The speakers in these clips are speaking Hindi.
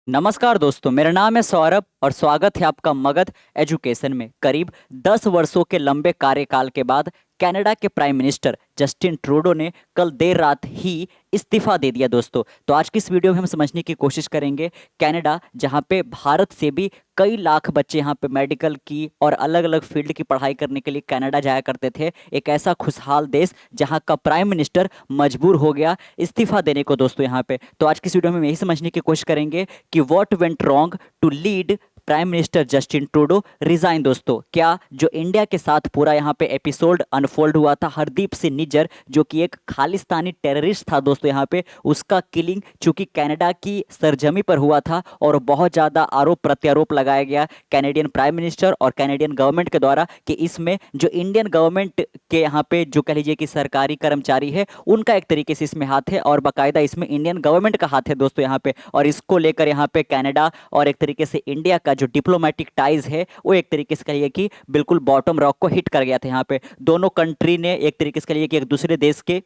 नमस्कार दोस्तों, मेरा नाम है सौरभ और स्वागत है आपका मगध एजुकेशन में। करीब 10 वर्षों के लंबे कार्यकाल के बाद कनाडा के प्राइम मिनिस्टर जस्टिन ट्रूडो ने कल देर रात ही इस्तीफा दे दिया दोस्तों। तो आज की इस वीडियो में हम समझने की कोशिश करेंगे कनाडा, जहां पे भारत से भी कई लाख बच्चे यहां पे मेडिकल की और अलग अलग फील्ड की पढ़ाई करने के लिए कनाडा जाया करते थे। एक ऐसा खुशहाल देश जहां का प्राइम मिनिस्टर मजबूर हो गया इस्तीफा देने को दोस्तों यहाँ पे। तो आज की इस वीडियो में यही समझने की कोशिश करेंगे कि what went wrong to lead prime minister Justin Trudeau resign. दोस्तों, क्या जो इंडिया के साथ पूरा यहाँ पे एपिसोड अनफोल्ड हुआ था, हरदीप सिंह निज्जर जो कि एक खालिस्तानी टेररिस्ट था दोस्तों यहाँ पे, उसका किलिंग चूंकि कनाडा की सरजमी पर हुआ था और बहुत ज़्यादा आरोप प्रत्यारोप लगाया गया कैनेडियन प्राइम मिनिस्टर और कैनेडियन गवर्नमेंट के द्वारा कि इसमें जो इंडियन गवर्नमेंट के यहाँ पे जो कह लीजिए कि सरकारी कर्मचारी है उनका एक तरीके से इसमें हाथ है और बाकायदा इसमें इंडियन गवर्नमेंट का हाथ है दोस्तों यहाँ पे। और इसको लेकर यहाँ पे कनाडा और एक तरीके से इंडिया का जो डिप्लोमेटिक टाइज है वो एक तरीके से कहिए कि बिल्कुल बॉटम रॉक को हिट कर गया था यहाँ पे। दोनों कंट्री ने एक तरीके से कहिए कि एक दूसरे देश के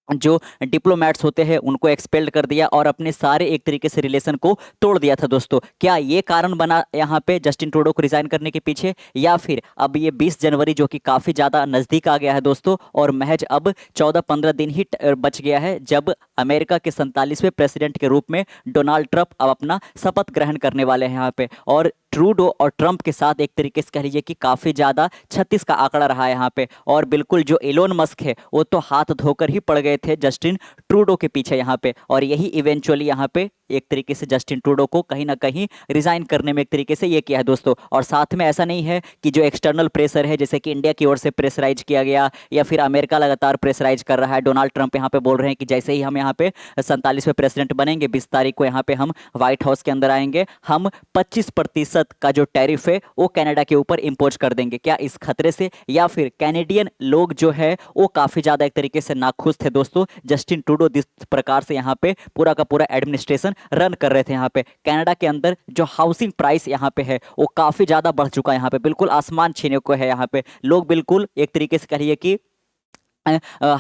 जो डिप्लोमेट्स होते हैं उनको एक्सपेल्ड कर दिया और अपने सारे एक तरीके से रिलेशन को तोड़ दिया था दोस्तों। क्या ये कारण बना यहाँ पे जस्टिन ट्रूडो को रिजाइन करने के पीछे, या फिर अब ये 20 जनवरी जो कि काफ़ी ज़्यादा नज़दीक आ गया है दोस्तों और महज अब 14-15 दिन ही बच गया है जब अमेरिका के 47वें प्रेसिडेंट के रूप में डोनाल्ड ट्रंप अब अपना शपथ ग्रहण करने वाले हैं यहाँ पे। और ट्रूडो और ट्रंप के साथ एक तरीके से कह लीजिए कि काफ़ी ज़्यादा 36 का आंकड़ा रहा है यहाँ पे। और बिल्कुल जो एलोन मस्क है वो तो हाथ धोकर ही पड़ गए थे जस्टिन ट्रूडो के पीछे यहाँ पे, और यही इवेंचुअली यहाँ पे एक तरीके से जस्टिन ट्रूडो को कहीं ना कहीं रिजाइन करने में एक तरीके से ये किया है दोस्तों। और साथ में ऐसा नहीं है कि जो एक्सटर्नल प्रेशर है जैसे कि इंडिया की ओर से प्रेशराइज किया गया या फिर अमेरिका लगातार प्रेशराइज कर रहा है। डोनाल्ड ट्रंप यहाँ पे बोल रहे हैं कि जैसे ही हम यहाँ पे 47वें प्रेसिडेंट बनेंगे, 20 तारीख को यहाँ पे हम व्हाइट हाउस के अंदर आएंगे, हम 25% का जो टैरिफ है वो कनाडा के ऊपर इम्पोज कर देंगे। क्या इस खतरे से, या फिर कैनेडियन लोग जो है वो काफ़ी ज़्यादा एक तरीके से नाखुश थे दोस्तों जस्टिन ट्रूडो जिस प्रकार से यहाँ पे पूरा का पूरा एडमिनिस्ट्रेशन रन कर रहे थे। यहाँ पे कनाडा के अंदर जो हाउसिंग प्राइस यहाँ पे है वो काफ़ी ज़्यादा बढ़ चुका है, यहाँ पे बिल्कुल आसमान छीने को है। यहाँ पे लोग बिल्कुल एक तरीके से कहिए कि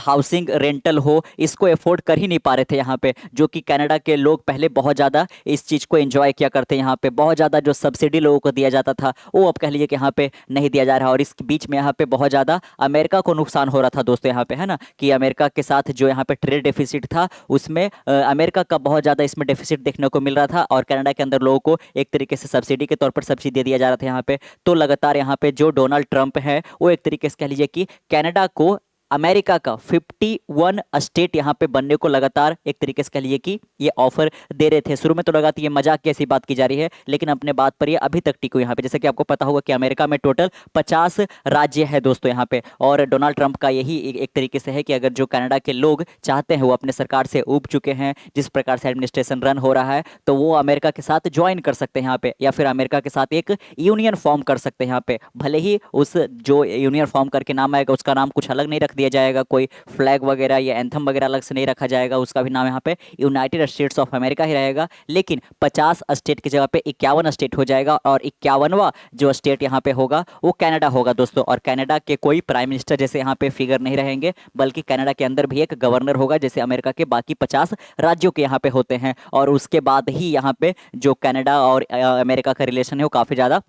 हाउसिंग रेंटल हो इसको अफोर्ड कर ही नहीं पा रहे थे यहाँ पे, जो कि कनाडा के लोग पहले बहुत ज़्यादा इस चीज़ को एंजॉय किया करते हैं। यहाँ पे बहुत ज़्यादा जो सब्सिडी लोगों को दिया जाता था वो अब कह लीजिए कि यहाँ पे नहीं दिया जा रहा। और इस बीच में यहाँ पे बहुत ज़्यादा अमेरिका को नुकसान हो रहा था दोस्तों यहाँ पे, है ना, कि अमेरिका के साथ जो यहाँ पे ट्रेड डेफिसिट था उसमें अमेरिका का बहुत ज़्यादा इसमें डेफिसिट देखने को मिल रहा था और कनाडा के अंदर लोगों को एक तरीके से सब्सिडी के तौर पर सब्सिडी दे दिया जा रहा था यहाँ पे। तो लगातार यहाँ पे जो डोनाल्ड ट्रंप है वो एक तरीके से कह लीजिए कि कनाडा को अमेरिका का 51 स्टेट यहाँ पे बनने को लगातार एक तरीके से कह लीजिए कि ये ऑफर दे रहे थे। शुरू में तो लगा था ये मजाक की ऐसी बात की जा रही है, लेकिन अपने बात पर ये अभी तक टिको यहाँ पे। जैसे कि आपको पता होगा कि अमेरिका में टोटल 50 राज्य है दोस्तों यहाँ पे, और डोनाल्ड ट्रंप का यही एक तरीके से है कि अगर जो कनाडा के लोग चाहते हैं वो अपने सरकार से ऊब चुके हैं, जिस प्रकार से एडमिनिस्ट्रेशन रन हो रहा है, तो वो अमेरिका के साथ ज्वाइन कर सकते हैं यहाँ पे, या फिर अमेरिका के साथ एक यूनियन फॉर्म कर सकते हैं यहाँ पे। भले ही उस जो यूनियन फॉर्म करके नाम आएगा उसका नाम कुछ अलग नहीं रख दिया जाएगा, कोई फ्लैग वगैरह या एंथम वगैरह अलग से नहीं रखा जाएगा, उसका भी नाम यहाँ पे यूनाइटेड स्टेट्स ऑफ अमेरिका ही रहेगा। लेकिन 50 स्टेट की जगह पे 51 स्टेट हो जाएगा और 51वां जो स्टेट यहाँ पे होगा वो कनाडा होगा दोस्तों। और कनाडा के कोई प्राइम मिनिस्टर जैसे यहाँ पे फिगर नहीं रहेंगे, बल्कि कनाडा के अंदर भी एक गवर्नर होगा जैसे अमेरिका के बाकी 50 राज्यों के यहाँ पे होते हैं। और उसके बाद ही यहाँ पे जो कनाडा और अमेरिका का रिलेशन है वो काफ़ी ज़्यादा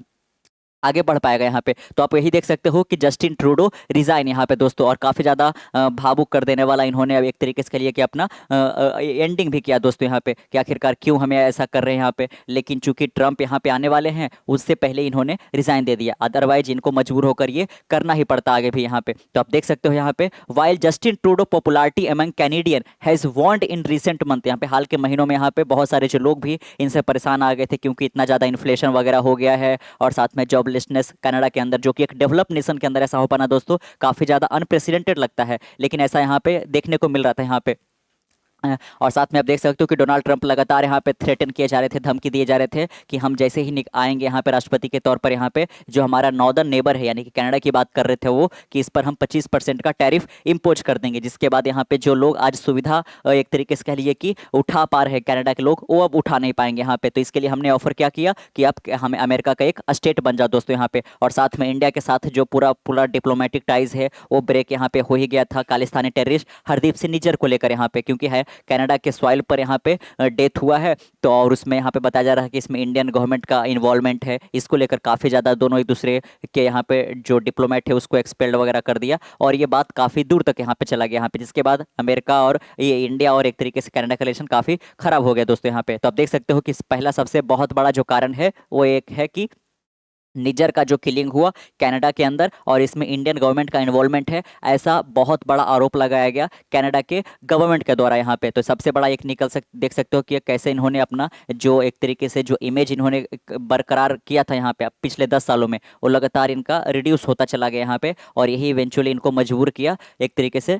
आगे बढ़ पाएगा यहाँ पे। तो आप यही देख सकते हो कि जस्टिन ट्रूडो रिजाइन यहाँ पे दोस्तों, और काफ़ी ज़्यादा भावुक कर देने वाला इन्होंने अब एक तरीके से कहिए कि अपना एंडिंग भी किया दोस्तों यहाँ पे कि आखिरकार क्यों हमें ऐसा कर रहे हैं यहाँ पे। लेकिन चूंकि ट्रंप यहाँ पे आने वाले हैं उससे पहले इन्होंने रिजाइन दे दिया, अदरवाइज इनको मजबूर होकर ये करना ही पड़ता आगे भी यहाँ पे। तो आप देख सकते हो यहाँ पे while Justin Trudeau popularity among Canadian has warned in recent month, यहाँ पे हाल के महीनों में यहाँ पे बहुत सारे जो लोग भी इनसे परेशान आ गए थे क्योंकि इतना ज़्यादा इन्फ्लेशन वगैरह हो गया है, और साथ में जॉबलेसनेस कनाडा के अंदर जो कि एक डेवलप नेशन के अंदर ऐसा हो पाना दोस्तों काफ़ी ज़्यादा अनप्रेसिडेंटेड लगता है, लेकिन ऐसा यहाँ पे देखने को मिल रहा था यहाँ पे। और साथ में आप देख सकते हो कि डोनाल्ड ट्रंप लगातार यहाँ पे थ्रेटन किए जा रहे थे, धमकी दिए जा रहे थे कि हम जैसे ही आएंगे यहाँ पे राष्ट्रपति के तौर पर यहाँ पे जो हमारा नॉर्दर्न नेबर है यानी कि कनाडा की बात कर रहे थे वो, कि इस पर हम 25% का टैरिफ इम्पोज कर देंगे, जिसके बाद यहाँ पे जो लोग आज सुविधा एक तरीके से कह लीजिए कि उठा पा रहे हैं कनाडा के लोग, वो अब उठा नहीं पाएंगे यहाँ पे। तो इसके लिए हमने ऑफर क्या किया कि आप हमें अमेरिका का एक स्टेट बन जाओ दोस्तों यहाँ पे। और साथ में इंडिया के साथ जो पूरा पूरा डिप्लोमेटिक टाइज है वो ब्रेक यहाँ पे हो ही गया था खालिस्तानी टेररिस्ट हरदीप सिंह निज्जर को लेकर यहाँ पे, क्योंकि है कनाडा के सॉइल पर यहाँ पे डेथ हुआ है। तो और उसमें यहाँ पे बताया जा रहा है कि इसमें इंडियन गवर्नमेंट का इन्वॉल्वमेंट है। इसको लेकर काफ़ी ज़्यादा दोनों एक दूसरे के यहाँ पे जो डिप्लोमेट है उसको एक्सपेल्ड वगैरह कर दिया, और ये बात काफ़ी दूर तक यहाँ पे चला गया यहाँ पे, जिसके बाद अमेरिका और ये इंडिया और एक तरीके से कनाडा का रिलेशन काफ़ी खराब हो गया दोस्तों यहाँ पे। तो आप देख सकते हो कि पहला सबसे बहुत बड़ा जो कारण है वो एक है कि निजर का जो किलिंग हुआ कनाडा के अंदर, और इसमें इंडियन गवर्नमेंट का इन्वॉल्वमेंट है, ऐसा बहुत बड़ा आरोप लगाया गया कनाडा के गवर्नमेंट के द्वारा यहाँ पे। तो सबसे बड़ा एक देख सकते हो कि कैसे इन्होंने अपना जो एक तरीके से जो इमेज इन्होंने बरकरार किया था यहाँ पे पिछले 10 सालों में, वो लगातार इनका रिड्यूस होता चला गया यहाँ पे, और यही इवेंचुअली इनको मजबूर किया एक तरीके से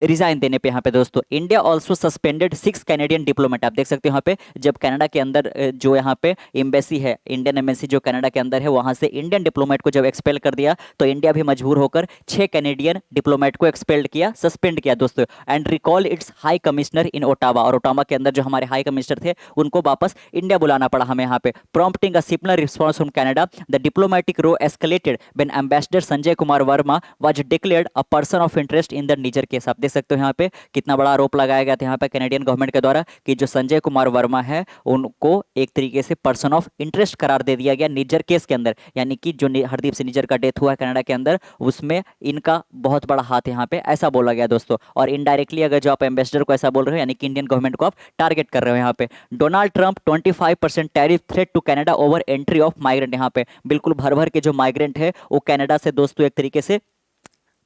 रिजाइन देने पे यहाँ पे दोस्तों। India also suspended 6 Canadian diplomat. आप देख सकते हो यहाँ पे जब कनाडा के अंदर जो यहाँ पे एम्बेसी है, इंडियन एम्बेसी जो कनाडा के अंदर है, वहाँ से इंडियन डिप्लोमेट को जब एक्सपेल कर दिया तो इंडिया भी मजबूर होकर 6 कैनेडियन डिप्लोमेट को एक्सपेल्ड किया, सस्पेंड किया दोस्तों, and recall it's high commissioner in Ottawa. और ओटावा के अंदर जो हमारे हाई कमिश्नर थे उनको वापस इंडिया बुलाना पड़ा हमें यहाँ पे, prompting a similar response from Canada. The diplomatic row escalated when ambassador Sanjay Kumar Verma was declared a person of interest in the Nijjar case. आप देख सकते हो यहाँ पे कितना बड़ा आरोप लगाया गया था यहाँ पे कैनेडियन गवर्नमेंट के द्वारा कि जो संजय कुमार वर्मा है उनको एक तरीके से पर्सन ऑफ इंटरेस्ट करार दे दिया गया निजर केस के अंदर, यानी कि जो हरदीप सिंह निजर का डेथ हुआ है कनाडा के अंदर उसमें इनका बहुत बड़ा हाथ यहाँ पे, ऐसा बोला गया दोस्तों। और इनडायरेक्टली अगर जो आप एम्बेसडर को ऐसा बोल रहे हो यानी कि इंडियन गवर्नमेंट को आप टारगेट कर रहे हो यहाँ पे। Donald Trump 25% tariff threat to Canada over entry of migrant. यहाँ पे बिल्कुल भर भर के जो माइग्रेंट है वो कनाडा से दोस्तों एक तरीके से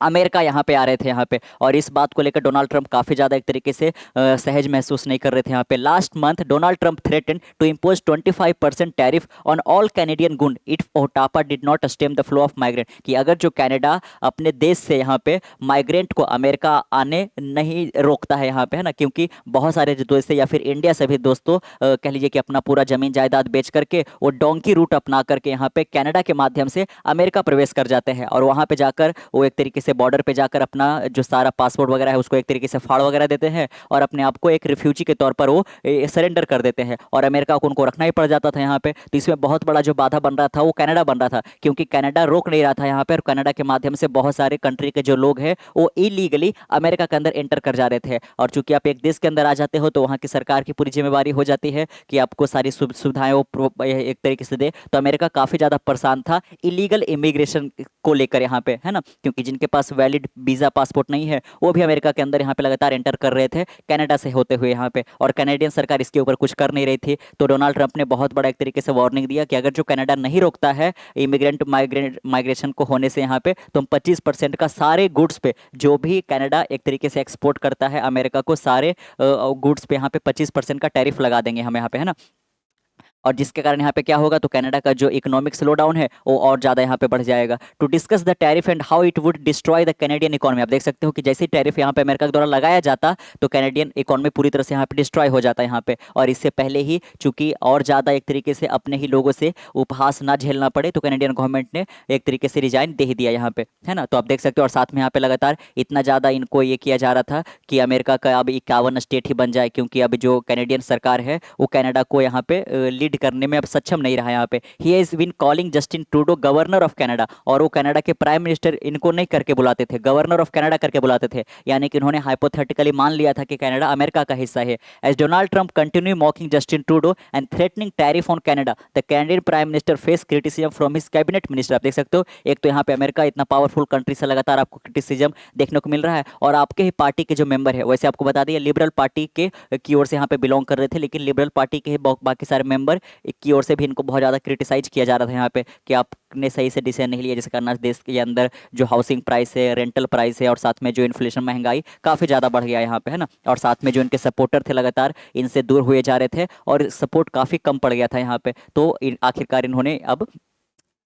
अमेरिका यहाँ पे आ रहे थे यहाँ पे, और इस बात को लेकर डोनाल्ड ट्रंप काफ़ी ज़्यादा एक तरीके से सहज महसूस नहीं कर रहे थे यहाँ पे। Last month Donald Trump threaten to impose 25% tariff on all Canadian good if Ottawa did not stem the flow of migrant, कि अगर जो कनाडा अपने देश से यहाँ पे माइग्रेंट को अमेरिका आने नहीं रोकता है यहाँ पे, है ना, क्योंकि बहुत सारे जो देश से या फिर इंडिया से भी दोस्तों कह लीजिए कि अपना पूरा जमीन जायदाद बेच करके वो डोंकी रूट अपना करके यहाँ पे कनाडा के माध्यम से अमेरिका प्रवेश कर जाते हैं, और वहाँ पे जाकर वो एक तरीके से बॉर्डर पे जाकर अपना जो सारा पासपोर्ट वगैरह है उसको एक तरीके से फाड़ वगैरह देते हैं और अपने आप को एक रिफ्यूजी के तौर पर वो सरेंडर कर देते हैं, और अमेरिका को उनको रखना ही पड़ जाता था यहाँ पे। तो इसमें बहुत बड़ा जो बाधा बन रहा था वो कनाडा बन रहा था, क्योंकि कनाडा रोक नहीं रहा था यहाँ पे, और कनाडा के माध्यम से बहुत सारे कंट्री के जो लोग हैं वो इलीगली अमेरिका के अंदर एंटर कर जा रहे थे। और चूंकि आप एक देश के अंदर आ जाते हो तो वहाँ की सरकार की पूरी जिम्मेवारी हो जाती है कि आपको सारी सुविधाएं वो एक तरीके से दे। तो अमेरिका काफ़ी ज़्यादा परेशान था इलीगल इमिग्रेशन को लेकर यहाँ पे, है ना, क्योंकि जिनके पास वैलिड वीजा पासपोर्ट नहीं है वो भी अमेरिका के अंदर यहाँ पे लगातार एंटर कर रहे थे कनाडा से होते हुए यहाँ पे, और कनाडियन सरकार इसके ऊपर कुछ कर नहीं रही थी। तो डोनाल्ड ट्रंप ने बहुत बड़ा एक तरीके से वार्निंग दिया कि अगर जो कनाडा नहीं रोकता है इमिग्रेंट माइग्रेशन को होने से यहाँ पे, तो हम 25% का सारे गुड्स पे जो भी कनाडा एक तरीके से एक्सपोर्ट करता है अमेरिका को, सारे गुड्स पे यहाँ पे 25% का टैरिफ लगा देंगे हम यहाँ पे, है ना। और जिसके कारण यहाँ पे क्या होगा, तो कनाडा का जो इकोनॉमिक स्लो डाउन है वो और ज़्यादा यहाँ पे बढ़ जाएगा। To discuss the tariff and how it would destroy the Canadian economy. आप देख सकते हो कि जैसे ही टैरिफ यहाँ पे अमेरिका के द्वारा लगाया जाता तो कैनेडियन इकोनॉमी पूरी तरह से यहाँ पे डिस्ट्रॉय हो जाता है यहाँ पे, और इससे पहले ही चूंकि और ज़्यादा एक तरीके से अपने ही लोगों से उपहास ना झेलना पड़े तो कैनेडियन गवर्नमेंट ने एक तरीके से रिजाइन दे ही दिया यहाँ पे, है ना। तो आप देख सकते हो, और साथ में यहाँ पे लगातार इतना ज़्यादा इनको ये किया जा रहा था कि अमेरिका का अब 51 स्टेट ही बन जाए, क्योंकि अब जो कैनेडियन सरकार है वो कनाडा को यहाँ पे लीड करने में अब सक्षम नहीं रहा यहाँ पे। He has been calling Justin Trudeau governor of Canada, और वो कनाडा के प्राइम मिनिस्टर इनको नहीं करके बुलाते थे, गवर्नर ऑफ कनाडा करके बुलाते थे, यानी कि उन्होंने हाइपोथेटिकली मान लिया था कि कनाडा अमेरिका का हिस्सा है। As Donald Trump continue mocking Justin Trudeau and threatening tariff on Canada, the Canadian prime minister face criticism from his cabinet minister. आप देख सकते हो, एक तो यहाँ पे अमेरिका इतना पावरफुल कंट्री से लगातार आपको क्रिटिसिज्म देखने को मिल रहा है, और आपके ही पार्टी के जो मेंबर है, वैसे आपको बता दिए लिबरल पार्टी के की ओर से यहाँ पे बिलोंग कर रहे थे, लेकिन लिबरल पार्टी के बाकी सारे मेंबर की ओर से भी इनको बहुत ज़्यादा क्रिटिसाइज किया जा रहा था यहाँ पे कि आपने सही से डिसीजन नहीं लिया, जिसके कारण देश के अंदर जो हाउसिंग प्राइस है, रेंटल प्राइस है, और साथ में जो इन्फ्लेशन महंगाई काफ़ी ज़्यादा बढ़ गया यहाँ पे, है ना। और साथ में जो इनके सपोर्टर थे लगातार इनसे दूर हुए जा रहे थे और सपोर्ट काफ़ी कम पड़ गया था यहाँ पे। तो आखिरकार इन्होंने अब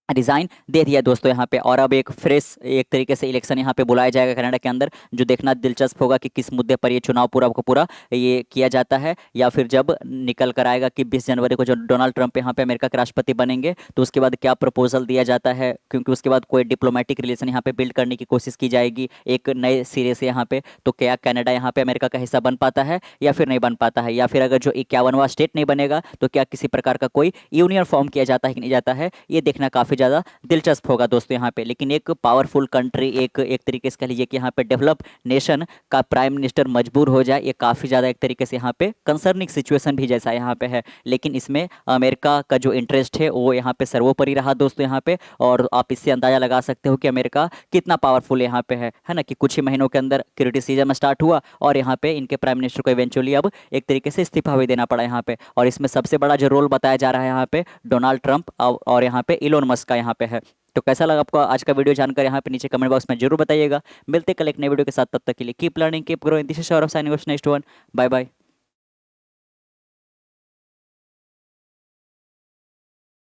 रिजाइन दे दिया दोस्तों यहाँ पे, और अब एक फ्रेश एक तरीके से इलेक्शन यहाँ पे बुलाया जाएगा कनाडा के अंदर, जो देखना दिलचस्प होगा कि किस मुद्दे पर ये चुनाव पूरा को पूरा ये किया जाता है, या फिर जब निकल कर आएगा कि 20 जनवरी को जो डोनाल्ड ट्रंप यहाँ पे अमेरिका के राष्ट्रपति बनेंगे तो उसके बाद क्या प्रपोजल दिया जाता है, क्योंकि उसके बाद कोई डिप्लोमेटिक रिलेशन यहाँ पे बिल्ड करने की कोशिश की जाएगी एक नए सिरे से यहाँ पे। तो क्या कनाडा यहाँ पे अमेरिका का हिस्सा बन पाता है या फिर नहीं बन पाता है, या फिर अगर जो 51वां स्टेट नहीं बनेगा तो क्या किसी प्रकार का कोई यूनियन फॉर्म किया जाता है कि नहीं जाता है, ये देखना काफ़ी काफ़ी ज़्यादा दिलचस्प होगा दोस्तों यहाँ पे। लेकिन एक पावरफुल कंट्री, एक एक तरीके से कह लीजिए कि यहाँ पे डेवलप नेशन का प्राइम मिनिस्टर मजबूर हो जाए, ये काफ़ी ज़्यादा एक तरीके से यहाँ पे कंसर्निंग सिचुएशन भी जैसा यहाँ पे है। लेकिन इसमें अमेरिका का जो इंटरेस्ट है वो यहाँ पे सर्वोपरि रहा दोस्तों यहाँ पे। और आप इससे अंदाज़ा लगा सकते हो कि अमेरिका कितना पावरफुल यहाँ पे है ना, कि कुछ ही महीनों के अंदर क्रिटिसिज्म स्टार्ट हुआ और यहाँ पे इनके प्राइम मिनिस्टर को इवेंचुअली अब एक तरीके से इस्तीफा भी देना पड़ा यहाँ पे। और इसमें सबसे बड़ा जो रोल बताया जा रहा है यहाँ पे डोनाल्ड ट्रंप और यहाँ पे इलोन मस्क का यहाँ पे है। तो कैसा लगा आपको आज का वीडियो जानकर यहाँ पे नीचे कमेंट बॉक्स में जरूर बताइएगा। मिलते कल एक नए वीडियो के साथ, तब तक के लिए keep learning keep growing. This is Saurabh signing off next one. Bye bye.